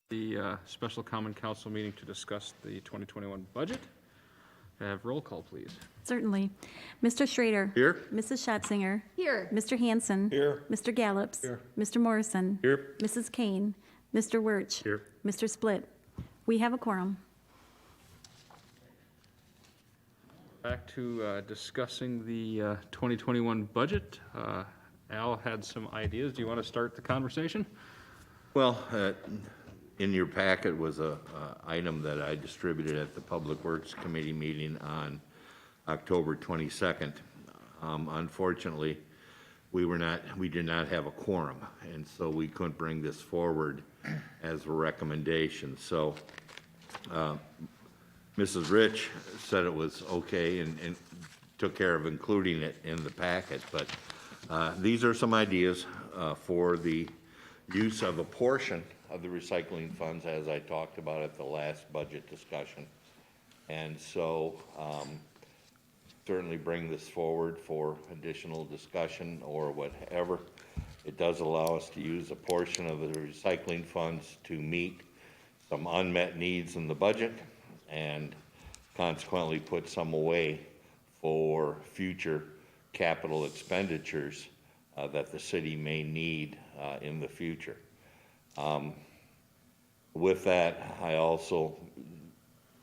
the special common council meeting to discuss the 2021 budget. Have roll call, please. Certainly. Mr. Schrader. Here. Mrs. Schatzinger. Here. Mr. Hanson. Here. Mr. Gallops. Here. Mr. Morrison. Here. Mrs. Kane. Mr. Wirch. Here. Mr. Split. We have a quorum. Back to discussing the 2021 budget. Al had some ideas. Do you want to start the conversation? Well, in your packet was a item that I distributed at the Public Works Committee meeting on October 22nd. Unfortunately, we did not have a quorum, and so we couldn't bring this forward as a recommendation. So Mrs. Rich said it was okay and took care of including it in the packet, but these are some ideas for the use of a portion of the recycling funds, as I talked about at the last budget discussion. And so certainly bring this forward for additional discussion or whatever. It does allow us to use a portion of the recycling funds to meet some unmet needs in the budget and consequently put some away for future capital expenditures that the city may need in the future. With that, I also,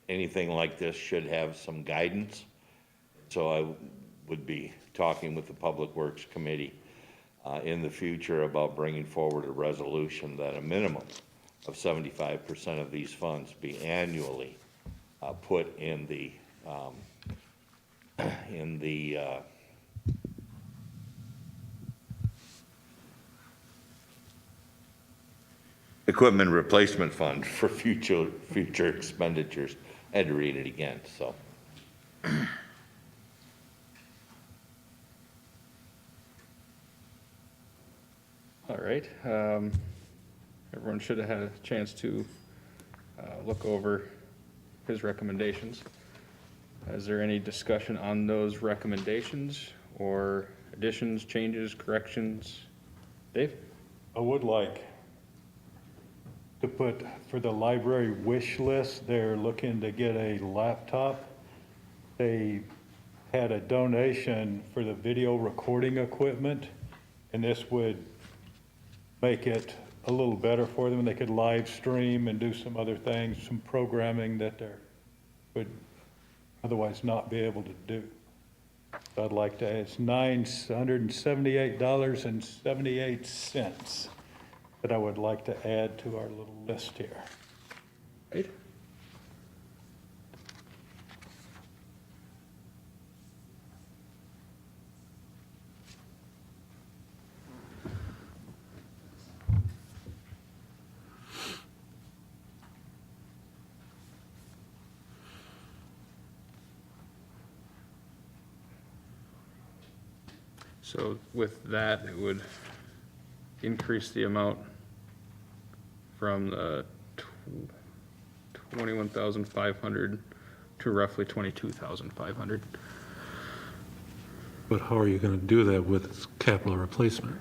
anything like this should have some guidance. So I would be talking with the Public Works Committee in the future about bringing forward a resolution that a minimum of 75% of these funds be annually put in the equipment replacement fund for future expenditures. I had to read it again, so. All right. Everyone should have had a chance to look over his recommendations. Is there any discussion on those recommendations or additions, changes, corrections? Dave? I would like to put for the library wish list, they're looking to get a laptop. They had a donation for the video recording equipment, and this would make it a little better for them. They could live stream and do some other things, some programming that they would otherwise not be able to do. So I'd like to, it's $978.78 that I would like to add to our little list here. Right. So with that, it would increase the amount from the 21,500 to roughly 22,500. But how are you going to do that with capital replacement?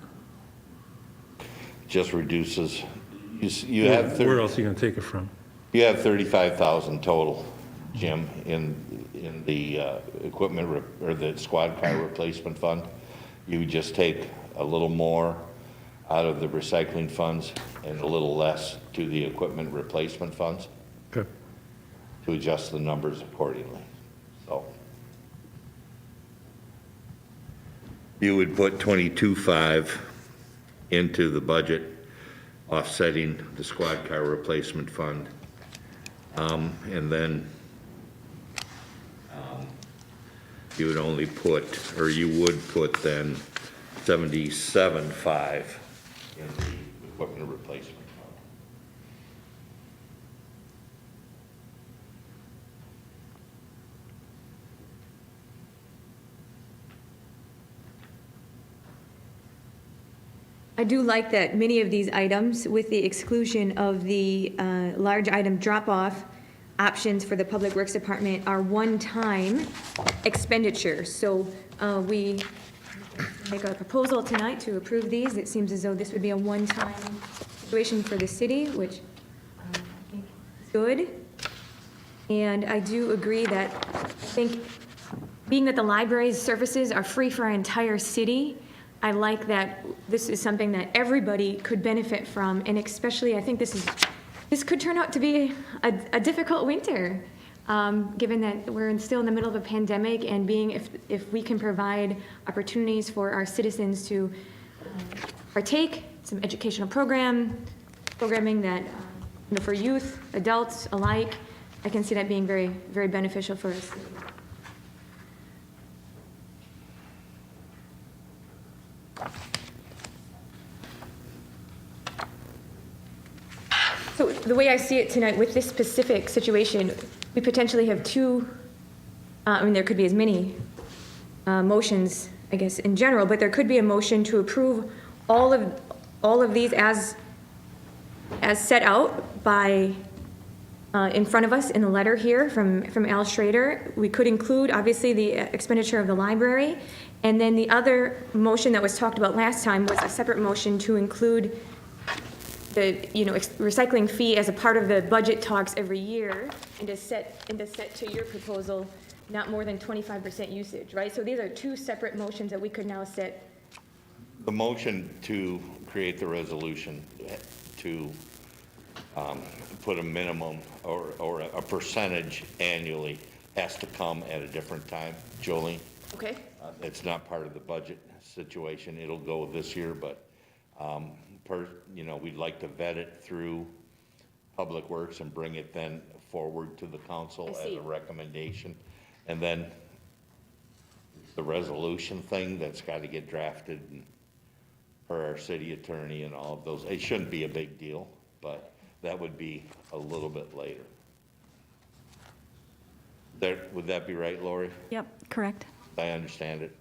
Just reduces, you have. Where else are you going to take it from? You have 35,000 total, Jim, in the equipment or the squad car replacement fund. You would just take a little more out of the recycling funds and a little less to the equipment replacement funds Okay. to adjust the numbers accordingly. So you would put 22.5 into the budget, offsetting the squad car replacement fund. And then you would only put, or you would put then 77.5 in the equipment replacement fund. I do like that many of these items, with the exclusion of the large item drop-off options for the Public Works Department, are one-time expenditures. So we make a proposal tonight to approve these. It seems as though this would be a one-time situation for the city, which good. And I do agree that, I think, being that the library's services are free for our entire city, I like that this is something that everybody could benefit from, and especially, I think this could turn out to be a difficult winter, given that we're still in the middle of a pandemic, and if we can provide opportunities for our citizens to partake, some educational programming that, for youth, adults alike, I can see that being very, very beneficial for us. So the way I see it tonight, with this specific situation, we potentially have two, there could be as many motions, I guess, in general, but there could be a motion to approve all of these as set out by, in front of us in the letter here from Al Schrader. We could include, obviously, the expenditure of the library, and then the other motion that was talked about last time was a separate motion to include the, recycling fee as a part of the budget talks every year, and to set to your proposal, not more than 25% usage, right? So these are two separate motions that we could now set. The motion to create the resolution to put a minimum or a percentage annually has to come at a different time, Jolene. Okay. It's not part of the budget situation. It'll go this year, but we'd like to vet it through Public Works and bring it then forward to the council as a recommendation. And then the resolution thing that's got to get drafted and for our city attorney and all of those. It shouldn't be a big deal, but that would be a little bit later. Would that be right, Lori? Yep, correct. I understand it.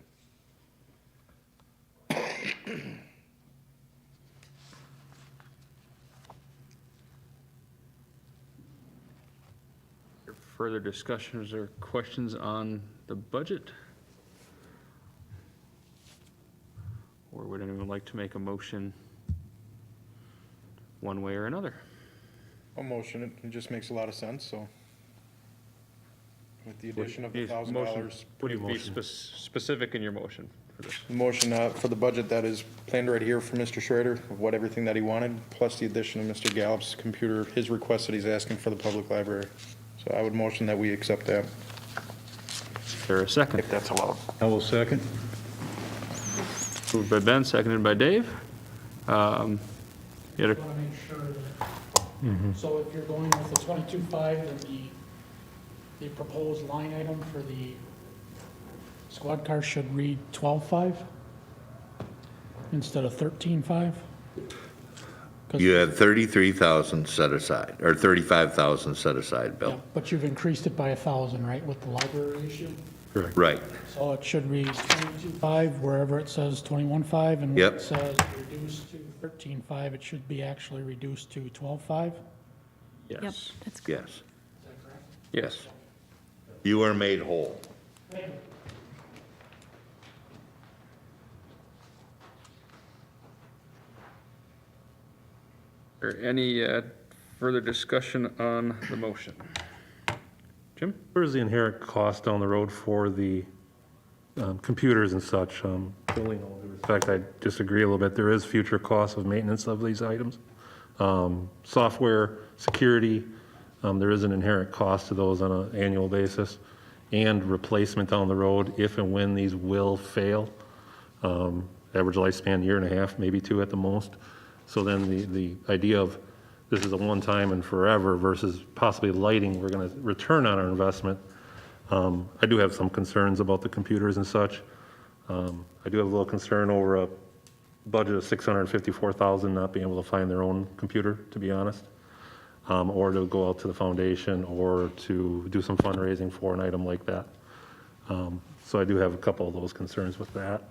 Further discussions or questions on the budget? Or would anyone like to make a motion one way or another? I'll motion it. It just makes a lot of sense, so. With the addition of the Yes, $1,000. motion. Would you be specific in your motion for this? Motion for the budget that is planned right here for Mr. Schrader, of what everything that he wanted, plus the addition of Mr. Gallup's computer, his request that he's asking for the public library. So I would motion that we accept that. Is there a second? If that's allowed. I will second. Moved by Ben, seconded by Dave. You had a- want to make sure that, so if you're going with the 22.5, then the proposed line item for the squad car should read 12.5 instead of 13.5? You had 33,000 set aside, or 35,000 set aside, Yeah, Bill. but you've increased it by 1,000, right, with the library issue? Right. So it should read 22.5 wherever it says 21.5, and when Yep. it says reduced to 13.5, it should be actually reduced to 12.5? Yep, Yes. that's good. Yes. Yes. You are made whole. Is there any further discussion on the motion? Jim? Where's the inherent cost down the road for the computers and such? Really, no respect, I disagree a little bit. There is future costs of maintenance of these items. Software, security, there is an inherent cost to those on an annual basis, and replacement down the road if and when these will fail. Average lifespan, year and a half, maybe two at the most. So then the idea of this is a one-time and forever versus possibly lighting, we're going to return on our investment. I do have some concerns about the computers and such. I do have a little concern over a budget of $654,000 not being able to find their own computer, to be honest, or to go out to the foundation or to do some fundraising for an item like that. So I do have a couple of those concerns with that.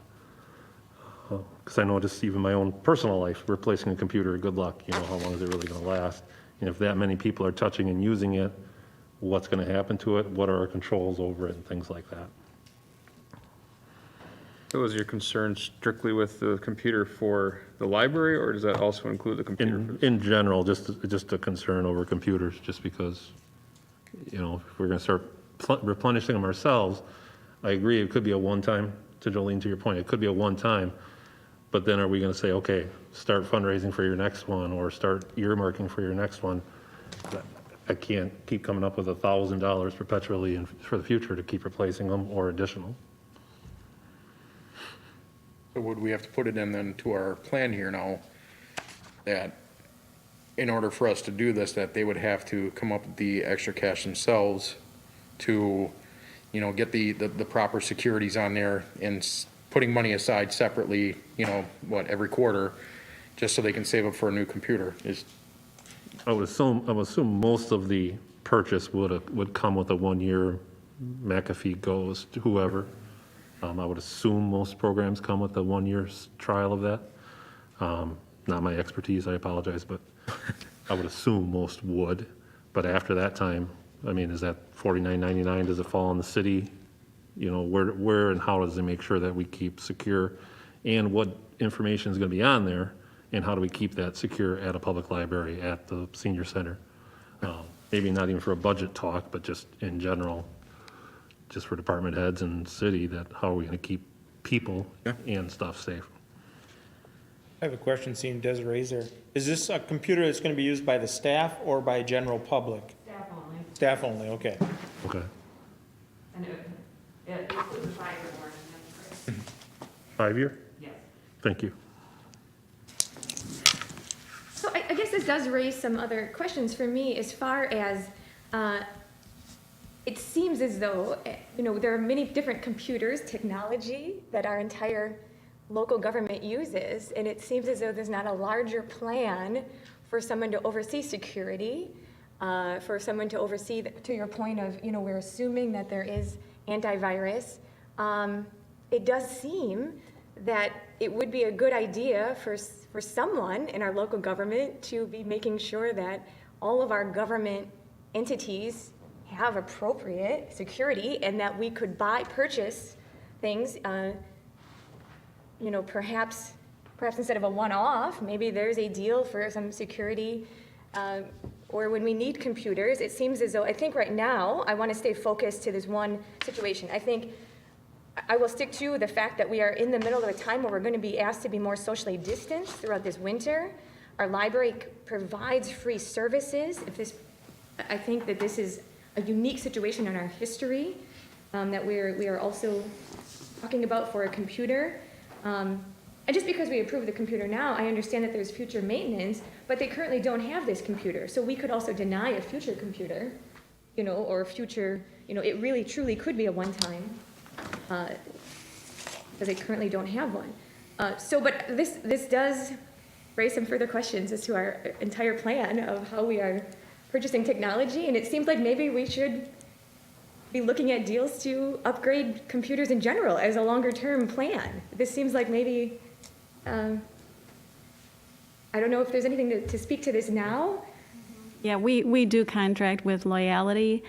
Because I know just even my own personal life, replacing a computer, good luck, how long is it really going to last? And if that many people are touching and using it, what's going to happen to it? What are our controls over it and things like that? So is your concern strictly with the computer for the library, or does that also include the computer? In general, just a concern over computers, just because, you know, if we're gonna start replenishing them ourselves, I agree, it could be a one-time, to Jolene, to your point, it could be a one-time, but then are we gonna say, okay, start fundraising for your next one, or start earmarking for your next one? I can't keep coming up with $1,000 perpetually and for the future to keep replacing them or additional. So would we have to put it in then to our plan here now, that in order for us to do this, that they would have to come up with the extra cash themselves to, you know, get the proper securities on there and putting money aside separately, you know, every quarter, just so they can save up for a new computer? I would assume most of the purchase would come with a 1-year McAfee goes to whoever. I would assume most programs come with a 1-year trial of that. Not my expertise, I apologize, but I would assume most would. But after that time, I mean, is that $49.99? Does it fall on the city? You know, where and how does it make sure that we keep secure? And what information is going to be on there? And how do we keep that secure at a public library, at the senior center? Maybe not even for a budget talk, but just in general, just for department heads and city, that how are we going to keep people and stuff safe? I have a question, seeing Desiree's there. Is this a computer that's going to be used by the staff or by general public? Staff only. Staff only, okay. Okay. And it includes a 5-year warranty. 5-year? Yes. Thank you. So I guess this does raise some other questions for me as far as, it seems as though, you know, there are many different computers, technology that our entire local government uses, and it seems as though there's not a larger plan for someone to oversee security, for someone to oversee, to your point of, you know, we're assuming that there is antivirus. It does seem that it would be a good idea for someone in our local government to be making sure that all of our government entities have appropriate security, and that we could purchase things, you know, perhaps instead of a one-off, maybe there's a deal for some security, or when we need computers. It seems as though, I think right now, I want to stay focused to this one situation. I think I will stick to the fact that we are in the middle of a time where we're going to be asked to be more socially distanced throughout this winter. Our library provides free services. I think that this is a unique situation in our history, that we are also talking about for a computer. And just because we approve the computer now, I understand that there's future maintenance, but they currently don't have this computer. So we could also deny a future computer, you know, or a future, you know, it really truly could be a one-time, because they currently don't have one. But this does raise some further questions as to our entire plan of how we are purchasing technology, and it seems like maybe we should be looking at deals to upgrade computers in general as a longer-term plan. This seems like maybe, I don't know if there's anything to speak to this now. Yeah, we do contract with Loyalty,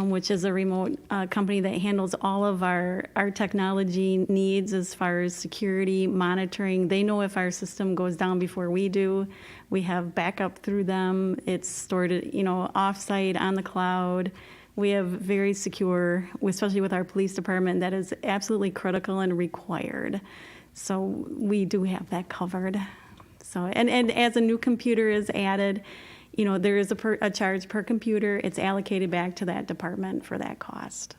which is a remote company that handles all of our technology needs as far as security, monitoring. They know if our system goes down before we do. We have backup through them. It's stored, you know, offsite on the cloud. We have very secure, especially with our police department, that is absolutely critical and required. So we do have that covered. So, and as a new computer is added, you know, there is a charge per computer. It's allocated back to that department for that cost.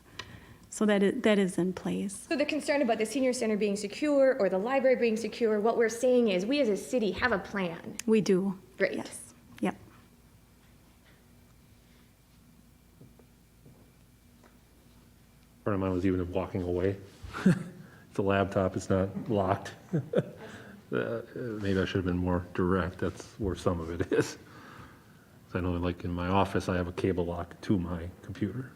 So that is in place. So the concern about the senior center being secure or the library being secure, what we're saying is we as a city have a plan. We do. Great. Yes. Yep. Part of mine was even walking away. The laptop is not locked. Maybe I should have been more direct. That's where some of it is. I know, like in my office, I have a cable lock to my computer.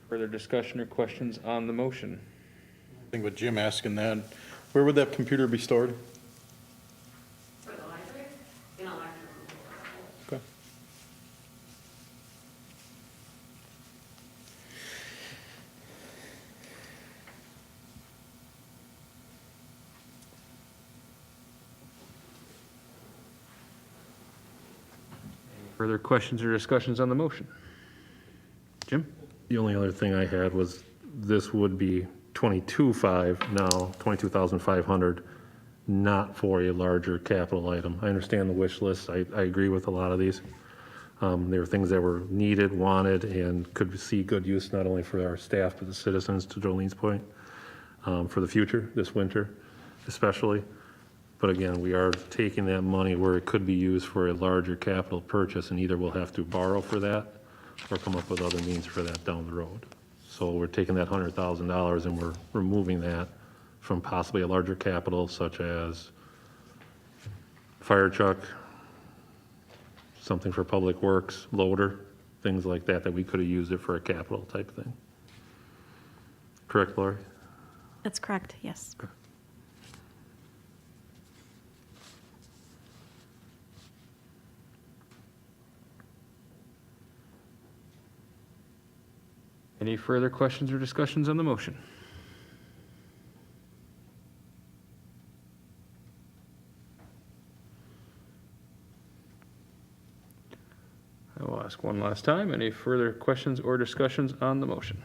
Further discussion or questions on the motion? I think with Jim asking that, where would that computer be stored? For the library? In a library. Okay. Further questions or discussions on the motion? Jim? The only other thing I had was this would be 22.5 now, 22,500, not for a larger capital item. I understand the wish list. I agree with a lot of these. There were things that were needed, wanted, and could see good use not only for our staff, but the citizens, to Jolene's point, for the future, this winter especially. But again, we are taking that money where it could be used for a larger capital purchase, and either we'll have to borrow for that or come up with other means for that down the road. So we're taking that $100,000 and we're removing that from possibly a larger capital such as fire truck, something for public works, loader, things like that, that we could have used it for a capital type thing. Correct, Lori? That's correct, yes. Any further questions or discussions on the motion? I will ask one last time. Any further questions or discussions on the motion?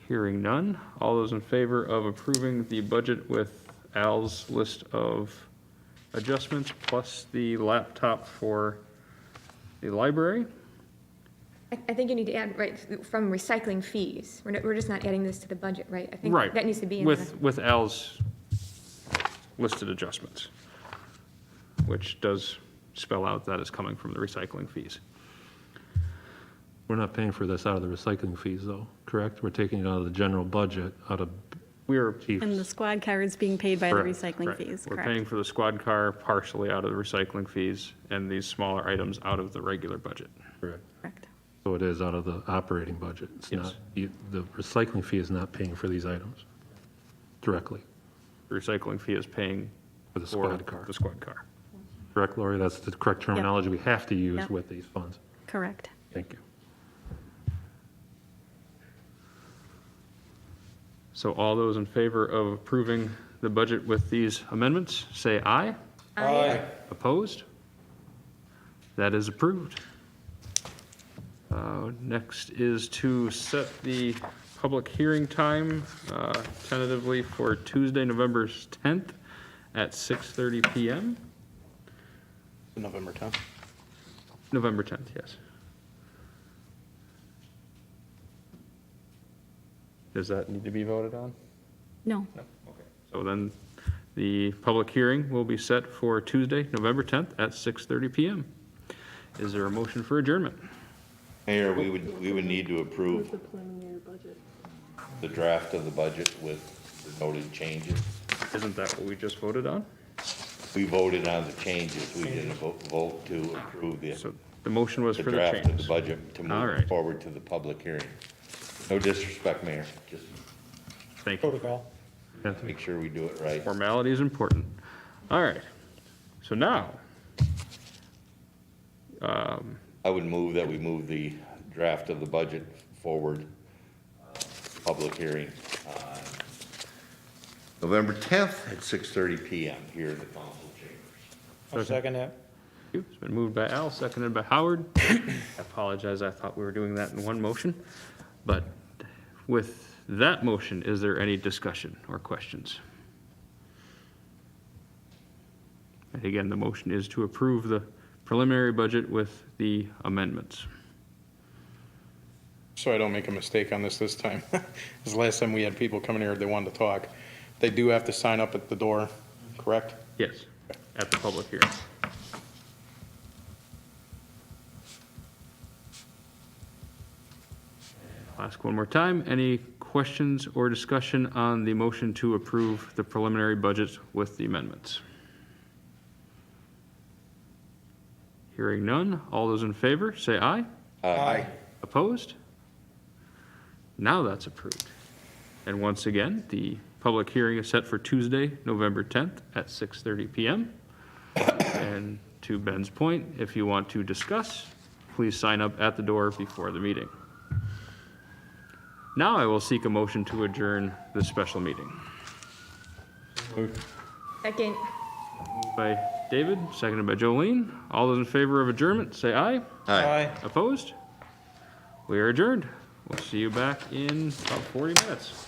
Hearing none. All those in favor of approving the budget with Al's list of adjustments plus the laptop for the library? I think you need to add, right, from recycling fees. We're just not adding this to the budget, right? I think Right. that needs to be in the. With Al's listed adjustments, which does spell out that is coming from the recycling fees. We're not paying for this out of the recycling fees though, correct? We're taking it out of the general budget, out of We're chiefs. And the squad car is being paid by the correct, recycling correct. fees, We're correct? paying for the squad car partially out of the recycling fees and these smaller items out of the regular budget. Correct. Correct. So it is out of the operating budget. It's Yes. not, the recycling fee is not paying for these items directly. The recycling fee is paying For the for squad car. the squad car. Correct, Lori? That's the correct terminology we have to use Yep. with these funds. Correct. Thank you. So all those in favor of approving the budget with these amendments, say aye. Aye. Opposed? That is approved. Next is to set the public hearing time tentatively for Tuesday, November 10th at 6:30 PM. November 10th. November 10th, yes. Does that need to be voted on? No, No, okay. So then the public hearing will be set for Tuesday, November 10th at 6:30 PM. Is there a motion for adjournment? Mayor, we would need to approve the draft of the budget with the noted changes. Isn't that what we just voted on? We voted on the changes, we didn't vote to approve So the motion was the for the draft of the changes. budget to All move right. forward to the public hearing. No disrespect, Mayor, just Thank you. Protocol. make sure we do it right. Formality is important. All right. So now, I would move that we move the draft of the budget forward, public hearing on November 10th at 6:30 PM here in the council chambers. I'll second that. it's been moved by Al, seconded by Howard. I apologize, I thought we were doing that in one motion. But with that motion, is there any discussion or questions? And again, the motion is to approve the preliminary budget with the amendments. So I don't make a mistake on this time. Because last time we had people coming here, they wanted to talk. They do have to sign up at the door, correct? Yes, at the public hearing. I'll ask one more time, any questions or discussion on the motion to approve the preliminary budget with the amendments? Hearing none, all those in favor, say aye. Aye. Opposed? Now that's approved. And once again, the public hearing is set for Tuesday, November 10th at 6:30 PM. And to Ben's point, if you want to discuss, please sign up at the door before the meeting. Now I will seek a motion to adjourn this special meeting. Second. Moved by David, seconded by Jolene. All those in favor of adjournment, say aye. Aye. Opposed? We are adjourned. We'll see you back in about 40 minutes.